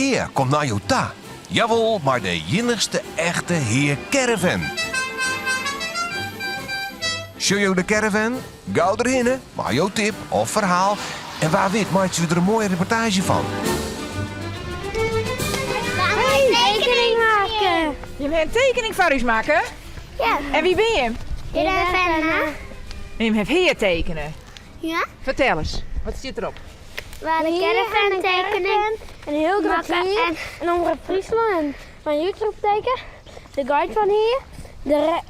heer komt naar jou toe. Jawel, maar de enigste echte heer Caravan. Show je de caravan? Gauw erin, maar jouw tip of verhaal. En waar weet maakt je er een mooie reportage van. Tekening maken. Je wil een tekening van ons maken? Ja. En wie ben je? Je bent En je hebt heer tekenen. Ja. Vertel eens, wat zit erop? Waar de caravan tekening. Een heel groot hier. En Omroep Friesland. Mijn YouTube teken. De guide van hier.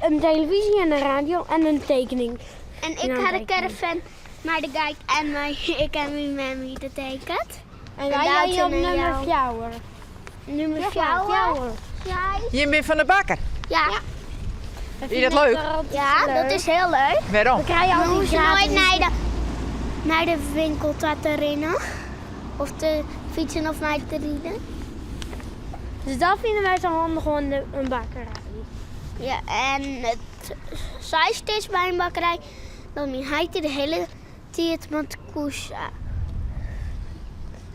Een televisie en een radio en een tekening. En ik had de caravan, maar de guide en ik en mijn mammy getekend. En wij zijn hier op nummer 4. Nummer 4. Ja. Je bent van de bakker. Ja. Vind je dat leuk? Ja, dat is heel leuk. Waarom? Dan krijg je Dan al hoef die je nooit gratis. naar de winkel te rennen. Of te fietsen of mij te rieden. Dus dat vinden wij zo handig gewoon een bakkerij. Ja, en het zij steeds bij een bakkerij. Dan hij de hele tijd met koersen.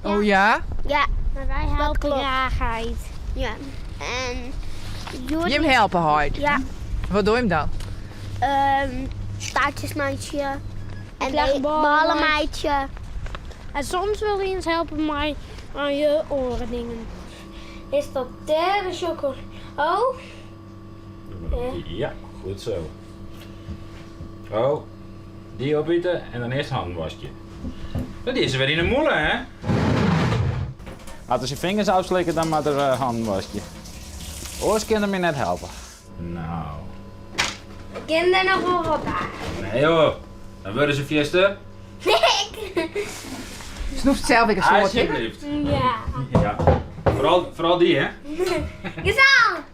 Oh ja? Ja, Maar wij helpen klopt. graagheid. ja. En Je hem helpen hard. Ja, Wat doe je hem dan? taartjesmeidje. En leg de ballen. ballenmeidje. En soms wil je eens helpen mij aan je orendingen. Is dat derde chocolade? Oh, Ja, goed zo. Oh, die opeten en dan eerst handwasje. Dat is weer in de moelen, hè? Als hij zijn vingers afslikken, dan moet er handwasje. Oors kunnen me net helpen. Nou. kinderen nog wel wat aan. Nee joh, dan worden ze fiesta. Snoeft zelf weer een soort, hè? Alsjeblieft. Ja. Ja. Vooral die, hè? Gezond!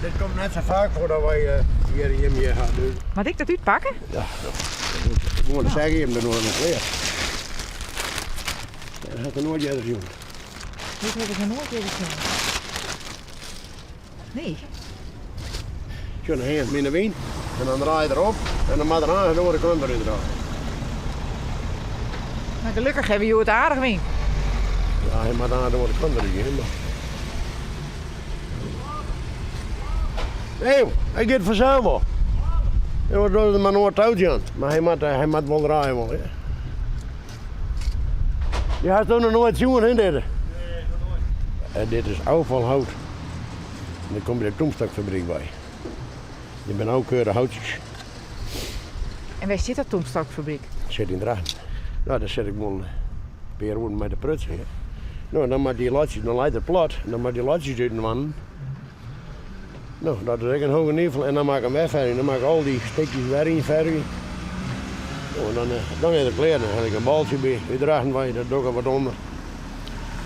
Dit komt net zo vaak voor dat wij hier gaan doen. Moet ik dat uitpakken? Ik moet zeggen, je hebt er nog een leer. Dat gaat er nooit eerder doen. Dit heb ik nog nooit eerder gezien. Nee. Zo'n hand met een wien en dan draai je erop en dan moet er aan door de kant erin draaien. Nou, gelukkig hebben jullie het aardig wien. Ja, hij moet aan door de kant erin. Nee, hij gaat verzamelen. Hij wordt door de man nooit touwtje aan, maar hij moet wel draaien. Wel, hè. Je hebt toch nog nooit zien, hè, dit? Nee, nog nooit. En dit is afvalhout. En dan kom je de toemstakfabriek bij. Je bent ook de houtjes. En waar zit dat toemstakfabriek? Zit in Drachten. Nou, daar zit ik wel een paar uur met de prutsen. Hè. Nou, dan moet die latjes, dan leidt het plat. En dan moet die latjes uit de man. Nou, dat is echt een hoge nevel en dan maak ik hem wegverven. Dan maak ik al die stukjes weer in verven. Nou, dan is het klaar. Dan heb ik een baltje bij dragen bij, dat doe ik er wat onder.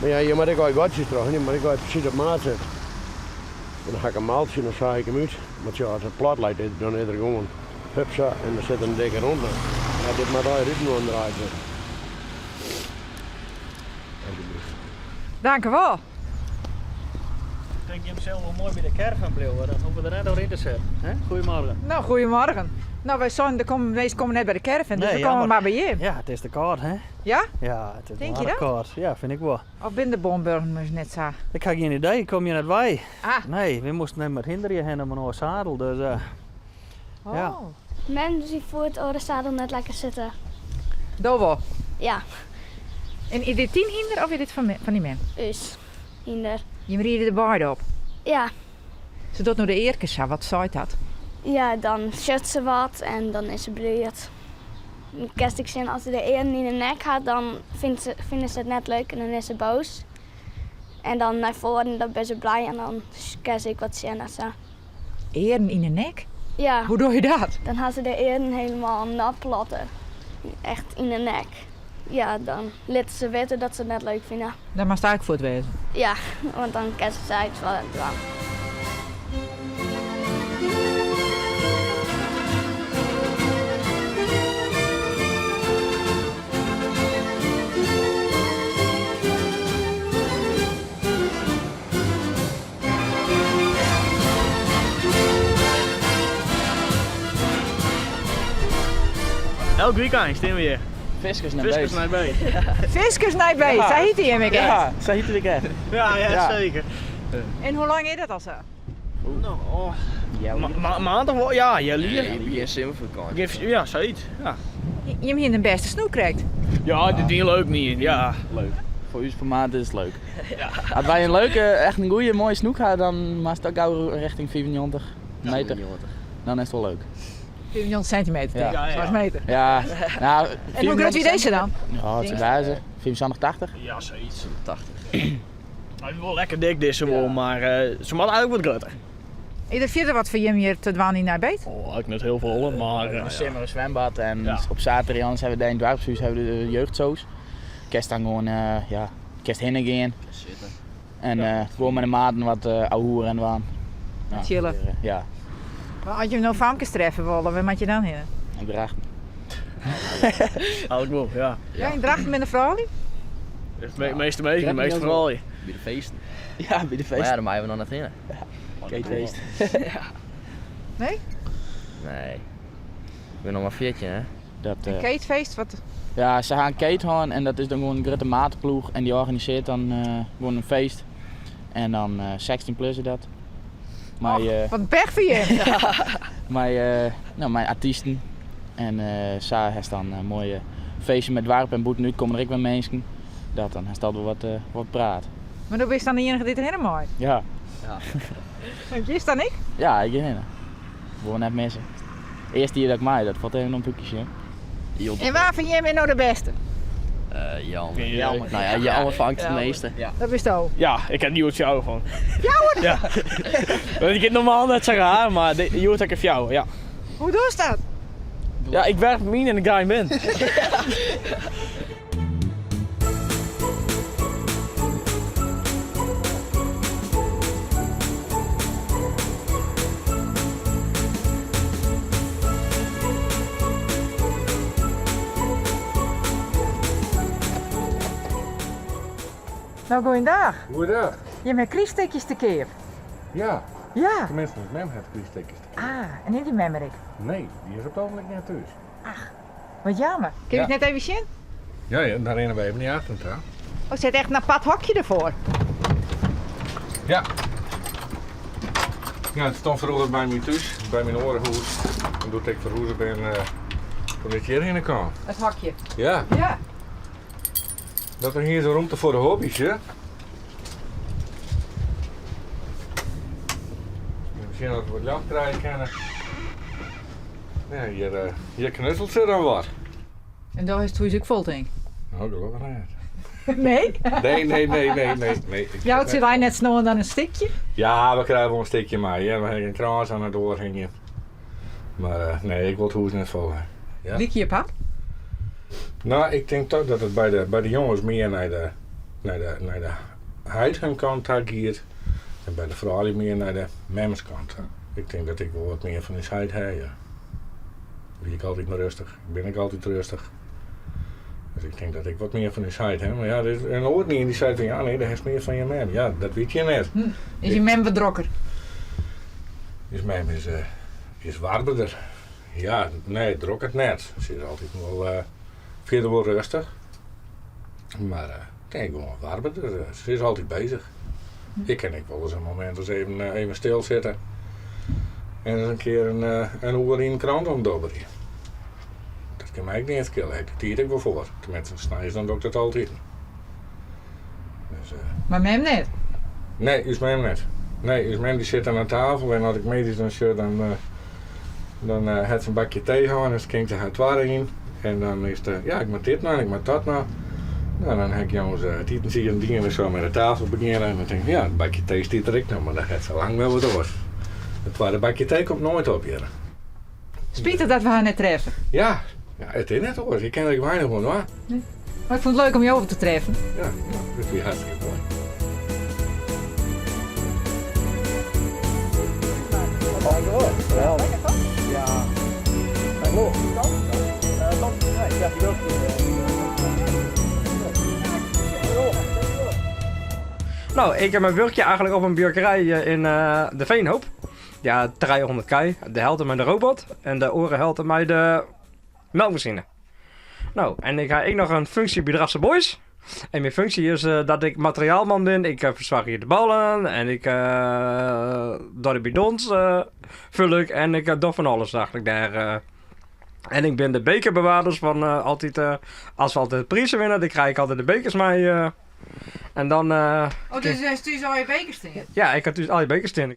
Maar ja, je moet ook al gatjes terug, niet? Maar ik ga het precies op maat zetten. En dan ga ik een maaltje en dan zaag ik hem uit. Maar ja, als het plat lijkt, dan is er gewoon hupsa en dan zit er een dikke rond. Ja, dit moet daar ritme aan draaien. Dank u wel. Ik denk je hem zelf wel mooi bij de caravan blijven, dan hoeven we er net door in te zetten. Goedemorgen. Nou, goedemorgen. Nou, wij komen net bij de caravan, dus Nee, we komen jammer. maar bij je. Ja, het is te koud, hè? Ja? Ja, het is Denk wel je erg dat? koud. Ja, vind ik wel. Of ben de bomburgen maar net zo? Ik heb geen idee, ik kom je net bij. Ah. Nee, we moesten net met hinderen heen om een zadel, dus Oh. Ja. Mensen die voor het orenzadel net lekker zitten. Dat wel. Ja, En is dit 10 hinder of is dit van die man? dus. Hinder. Je rieden de baard op. Ja. Ze doet nu de eerkes, wat zei dat? Ja, dan shut ze wat en dan is ze breed. Kerst ik zin, als ze de eeren in de nek had, dan vinden ze het net leuk en dan is ze boos. En dan naar voren, dan ben ze blij en dan kerst ik wat zin. Eren in de nek? Ja, Hoe doe je dat? dan had ze de eeren helemaal nat platten. Echt in de nek. Ja, dan laten ze weten dat ze het net leuk vinden. Daar mag ik voor het wezen. Ja, want dan kerst ze uit van het dwang. elk weekend staan we hier. Fiskers naar Fiskers beest. naar beest. Fiskers naar beest, Ja. zei hij hem ik. Ja, zo heet het echt. Ja, zeker. En hoe lang is dat al zo? Nou, oh, Ja, maand of wel? Ja, jullie. je simmervakantie. Ja, zoiets. Ja, Je hem hier de beste snoek krijgt. ja dit is leuk niet. Ja. Leuk. Voor u per maand is het leuk. Als wij een leuke, echt een goede, mooie snoek hebben, dan maakt het ook gauw richting 94 meter. Dan is het wel leuk. 400 centimeter, Ja. ja. 6 meter. Ja, nou... En hoe groot is deze dan? Ja, het is wijze. 84. Ja, zoiets. 80. Hij is wel lekker dik deze wel, maar ze moet eigenlijk wat groter. Is er verder wat voor je hier te dwaan naar beet? Oh, ik net heel veel, maar Een simmer, een zwembad en Ja. op zaterdag anders hebben we in het dorpshuis hebben we de jeugdzoos. Kerst dan gewoon, ja, kerst heen gaan. En gewoon met de maten wat ouwe en waan. Ja, Chillen. Ja, Maar als je hem nou famkes treffen willen, waar moet je dan heen? ik draag. eigenlijk wel, ja. Ja, in Drachten met een vrouw? De meeste mee, de meeste vooral. Bij de feesten. Ja, bij de feest. Maar ja, dan maken we dan naar binnen. Keetfeest. Nee? Nee. Ik ben nog maar 14, hè? Dat, Een keetfeest? Wat? ja, ze gaan Kate gaan en dat is dan gewoon een grote matenploeg en die organiseert dan gewoon een feest. En dan 16 plus is dat. Maar, Wat een pech voor je. mijn artiesten. En Sa heeft dan een mooie feestje met warp en boet. Nu komen er ook weer mensen. Dat dan heeft dat wel wat praat. Maar dan ben je dan de enige die er helemaal mooi. Ja. Want je is dan ik? Ja, ik ben er. Gewoon net missen. Eerst hier dat ik mij, dat valt even een boekje. En waar vind jij mij nou de beste? Jan. Jammer. Nou ja, Jan vangt het meeste. Dat is zo. Ja, ik heb Joert jou van. Jou? Ja. Want ik heb normaal net zeggen haar, maar Joert heb ik jou, ja. Hoe doe je dat? Ja, ik werk met en de guy ben. Nou, goeiedag. Goeiedag. Je hebt kriestekjes te keer. Ja, Ja. tenminste, met mem heeft kriestekens. Ah, en in die memmerik. Nee, die is op het ogenblik niet thuis. Wat jammer. Kun je Ja. het net even zien? Ja, daar rennen we even niet achter te gaan. Oh, zet echt een apart hokje ervoor. Ja. Ja, het stond vroeger bij mij thuis, bij mijn orenhoes. En toen ik verhuizen ben, toen ik hierheen kwam. Het hokje. Ja, Ja. dat er hier zo'n ruimte voor de hobby's, hè? Misschien dat we wat licht krijgen kunnen. Ja, hier knutselt ze dan wat. En daar is het huis ook vol, denk ik. Nou, dat was niet. Nee? Nee. Ja, het zit hij net sneller dan een stikje. Ja, we krijgen wel een stukje mee. Ja. We hebben een kraas aan het doorhingen. Maar nee, ik wil het hoes net vol. Ja. Liek je pap? Nou, ik denk toch dat het bij de jongens meer naar de heidskant gaat. En bij de vrouwen meer naar de memskant. Ik denk dat ik wel wat meer van die heid heb. Ja. Wie ik altijd maar rustig. Ben ik altijd rustig. Dus ik denk dat ik wat meer van die site heb. Maar ja, er is een oort niet in die site van ja, nee, dat is meer van je mem. Ja, dat weet je net. Is je mem bedrokker? Dus mem is warmer. Ja, nee, drok het net. Ze is altijd wel verder wel rustig. Maar ik denk wel warmer. Ze is altijd bezig. Ik ken ik wel eens een moment als even stilzitten. En eens een keer een uur in een krant omdobberen. Dat kan mij ook niet eens killen. Ik tier ik wel voor. Tenminste, snijden dan doe ik dat altijd. Dus, Maar mem net. nee, is mem net. Nee, is mem die zit aan tafel en als ik medisch dan shirt, dan heeft ze een bakje thee gaan en dan ging ze het waar in. En dan is het, ja, ik moet dit nou en ik moet dat nou. Nou, dan heb ik jongens het eten zie en dingen zo met de tafel beginnen. En dan denk ik, ja, een bakje thee stiet er ik nog, maar dat gaat zo lang wel wat door. Het tweede bakje thee komt nooit op hier. Spietig dat we haar net treffen. Ja, het is net hoor. Ik ken er weinig van hoor. Maar ik vond het leuk om je over te treffen. Ja, dat is weer hartstikke mooi. Nou, ik heb mijn werkje eigenlijk op een bierkerij in de Veenhoop. Ja, 300 kei. De helft met de robot en de oren helft met de melkmachine. Nou, en ik heb nog een functie bij Drachtse Boys. En mijn functie is dat ik materiaalman ben. Ik verzwak hier de ballen en ik door de bidons vul ik en ik doe van alles eigenlijk daar. En ik ben de bekerbewaarders van altijd, als we altijd prijzen winnen, dan krijg ik altijd de bekers mee. En dan... dus stuur je al je bekers tegen? Ja, ik heb dus al die bekers tegen.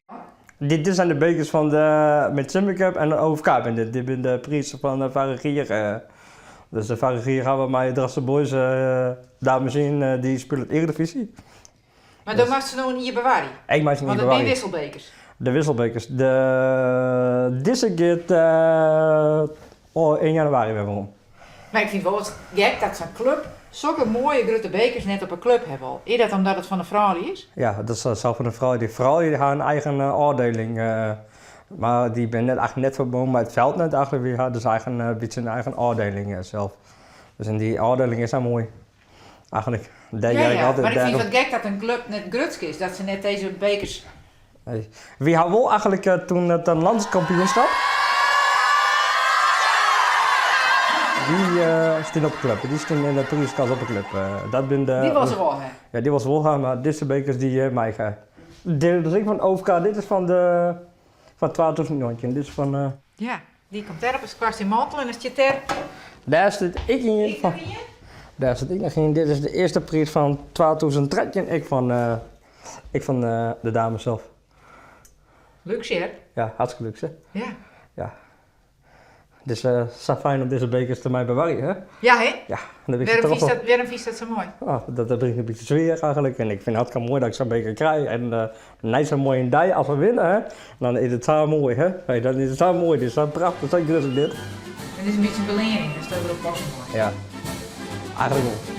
Dit zijn de bekers van de met Simba Cup en de OFK. Dit zijn de prijzen van de Varigier. Dus de Varigier gaan we met Drachtse Boys dames in, die spelen Eredivisie. Maar dan mag ze nou niet bewaren? Ik mag ze niet want het zijn wisselbekers? De wisselbekers. Deze gaat 1 januari weer om. Maar ik vind wel wat gek dat zo'n club zulke mooie grote bekers net op een club hebben al. Is dat omdat het van een vrouw is? Ja, dat is zelf van een vrouw. Die vrouw die heeft een eigen afdeling. Maar die ben net verbonden met het veld net eigenlijk. Die had dus een beetje een eigen afdeling zelf. Dus in die afdeling is dat mooi. Eigenlijk. Maar ik vind het gek dat een club net grutsk is. Dat ze net deze bekers... Wie had wel eigenlijk toen het een landskampioenschap? Die staan op de club. Die staan in de toeriskast op de club. Die was er wel, hè? Ja, die was er wel, maar deze bekers die mij gaan. Dit is ik van OVK, dit is van 2019. Dit is van... Ja, die komt erop, is kwast in mantel en is je ter. Daar zit ik in. Daar zit ik nog in. Dit is de eerste prijs van 2013. Ik van de dames zelf. Luxe, hè? Ja, hartstikke luxe. Ja. Ja. Dus het is fijn om deze bekers te mij bewaren, hè? Ja, hè? Ja. Waarom vies dat zo mooi? Oh, dat brengt een beetje sfeer eigenlijk. En ik vind het hartstikke mooi dat ik zo'n beker krijg. En net zo mooi in die als we winnen, hè? Dan is het zo mooi, hè? Hey, dan is het zo mooi. Dit is zo prachtig, zo grusig dit. En dit is een beetje een belering, dus dat wil ook passen mooi. Ja. Eigenlijk wel.